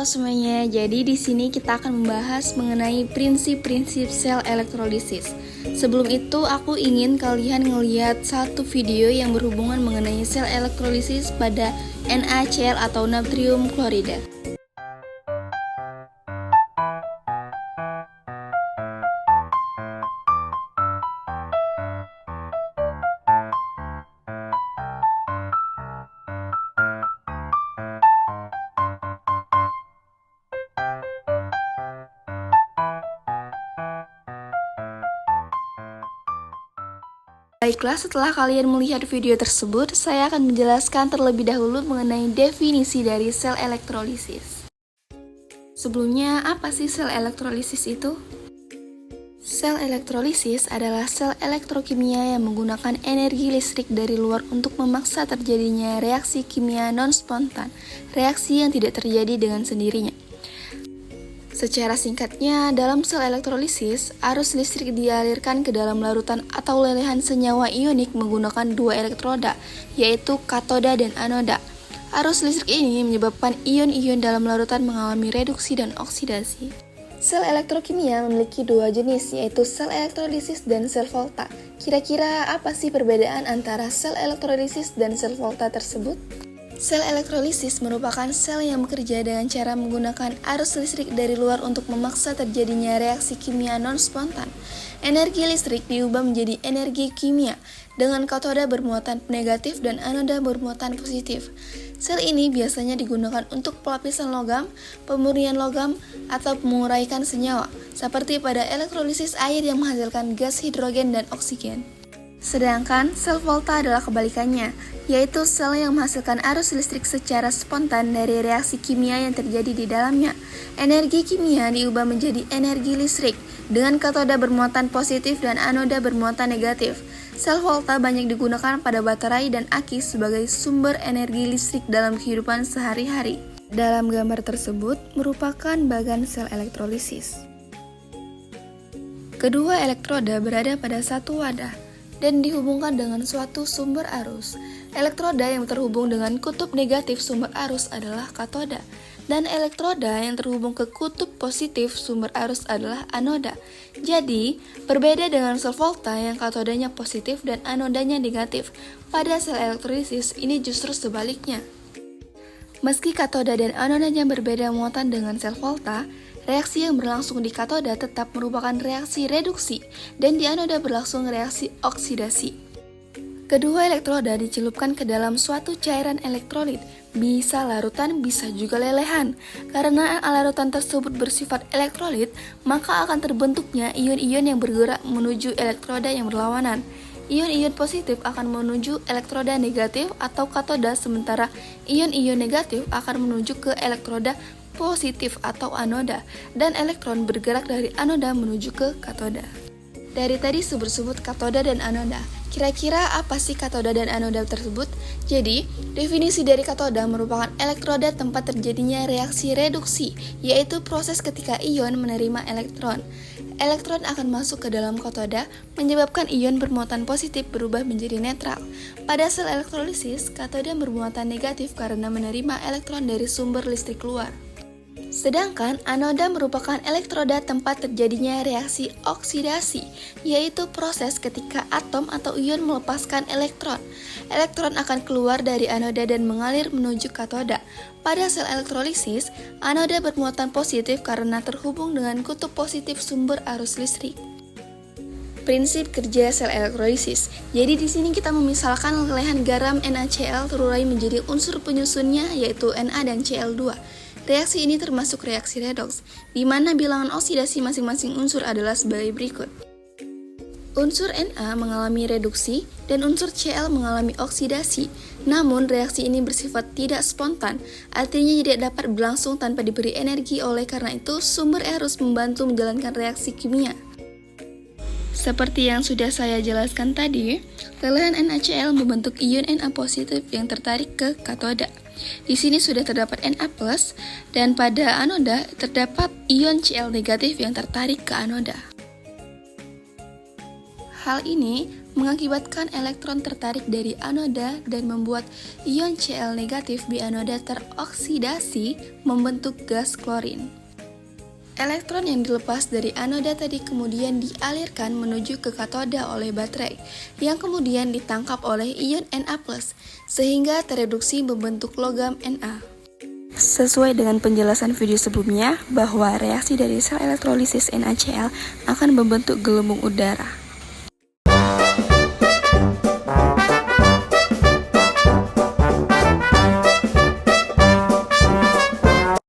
Halo semuanya, jadi di sini kita akan membahas mengenai prinsip-prinsip sel elektrolisis. Sebelum itu, aku ingin kalian ngelihat satu video yang berhubungan mengenai sel elektrolisis pada NaCl atau natrium klorida. Baiklah, setelah kalian melihat video tersebut, saya akan menjelaskan terlebih dahulu mengenai definisi dari sel elektrolisis. Sebelumnya, apa sih sel elektrolisis itu? Sel elektrolisis adalah sel elektrokimia yang menggunakan energi listrik dari luar untuk memaksa terjadinya reaksi kimia non-spontan, reaksi yang tidak terjadi dengan sendirinya. Secara singkatnya, dalam sel elektrolisis, arus listrik dialirkan ke dalam larutan atau lelehan senyawa ionik menggunakan dua elektroda, yaitu katoda dan anoda. Arus listrik ini menyebabkan ion-ion dalam larutan mengalami reduksi dan oksidasi. Sel elektrokimia memiliki dua jenis, yaitu sel elektrolisis dan sel volta. Kira-kira apa sih perbedaan antara sel elektrolisis dan sel volta tersebut? Sel elektrolisis merupakan sel yang bekerja dengan cara menggunakan arus listrik dari luar untuk memaksa terjadinya reaksi kimia non-spontan. Energi listrik diubah menjadi energi kimia dengan katoda bermuatan negatif dan anoda bermuatan positif. Sel ini biasanya digunakan untuk pelapisan logam, pemurnian logam, atau penguraikan senyawa, seperti pada elektrolisis air yang menghasilkan gas hidrogen dan oksigen. Sedangkan sel volta adalah kebalikannya, yaitu sel yang menghasilkan arus listrik secara spontan dari reaksi kimia yang terjadi di dalamnya. Energi kimia diubah menjadi energi listrik dengan katoda bermuatan positif dan anoda bermuatan negatif. Sel volta banyak digunakan pada baterai dan aki sebagai sumber energi listrik dalam kehidupan sehari-hari. Dalam gambar tersebut merupakan bagan sel elektrolisis. Kedua elektroda berada pada satu wadah dan dihubungkan dengan suatu sumber arus. Elektroda yang terhubung dengan kutub negatif sumber arus adalah katoda, dan elektroda yang terhubung ke kutub positif sumber arus adalah anoda. Jadi, berbeda dengan sel volta yang katodanya positif dan anodanya negatif. Pada sel elektrolisis, ini justru sebaliknya. Meski katoda dan anodanya berbeda muatan dengan sel volta, reaksi yang berlangsung di katoda tetap merupakan reaksi reduksi dan di anoda berlangsung reaksi oksidasi. Kedua elektroda dicelupkan ke dalam suatu cairan elektrolit, bisa larutan, bisa juga lelehan. Karena larutan tersebut bersifat elektrolit, maka akan terbentuknya ion-ion yang bergerak menuju elektroda yang berlawanan. Ion-ion positif akan menuju elektroda negatif atau katoda, sementara ion-ion negatif akan menuju ke elektroda positif atau anoda, dan elektron bergerak dari anoda menuju ke katoda. Dari tadi sebut-sebut katoda dan anoda. Kira-kira apa sih katoda dan anoda tersebut? Jadi, definisi dari katoda merupakan elektroda tempat terjadinya reaksi reduksi, yaitu proses ketika ion menerima elektron. Elektron akan masuk ke dalam katoda, menyebabkan ion bermuatan positif berubah menjadi netral. Pada sel elektrolisis, katoda bermuatan negatif karena menerima elektron dari sumber listrik luar. Sedangkan anoda merupakan elektroda tempat terjadinya reaksi oksidasi, yaitu proses ketika atom atau ion melepaskan elektron. Elektron akan keluar dari anoda dan mengalir menuju katoda. Pada sel elektrolisis, anoda bermuatan positif karena terhubung dengan kutub positif sumber arus listrik. Prinsip kerja sel elektrolisis. Jadi di sini kita memisalkan lelehan garam NaCl terurai menjadi unsur penyusunnya yaitu Na dan Cl2. Reaksi ini termasuk reaksi redoks, di mana bilangan oksidasi masing-masing unsur adalah sebagai berikut. Unsur Na mengalami reduksi dan unsur Cl mengalami oksidasi. Namun reaksi ini bersifat tidak spontan, artinya tidak dapat berlangsung tanpa diberi energi, oleh karena itu sumber harus membantu menjalankan reaksi kimia. Seperti yang sudah saya jelaskan tadi, lelehan NaCl membentuk ion Na positif yang tertarik ke katoda. Di sini sudah terdapat Na+, dan pada anoda terdapat ion Cl negatif yang tertarik ke anoda. Hal ini mengakibatkan elektron tertarik dari anoda dan membuat ion Cl negatif di anoda teroksidasi membentuk gas klorin. Elektron yang dilepas dari anoda tadi kemudian dialirkan menuju ke katoda oleh baterai, yang kemudian ditangkap oleh ion Na+, sehingga tereduksi membentuk logam Na. Sesuai dengan penjelasan video sebelumnya, bahwa reaksi dari sel elektrolisis NaCl akan membentuk gelembung udara.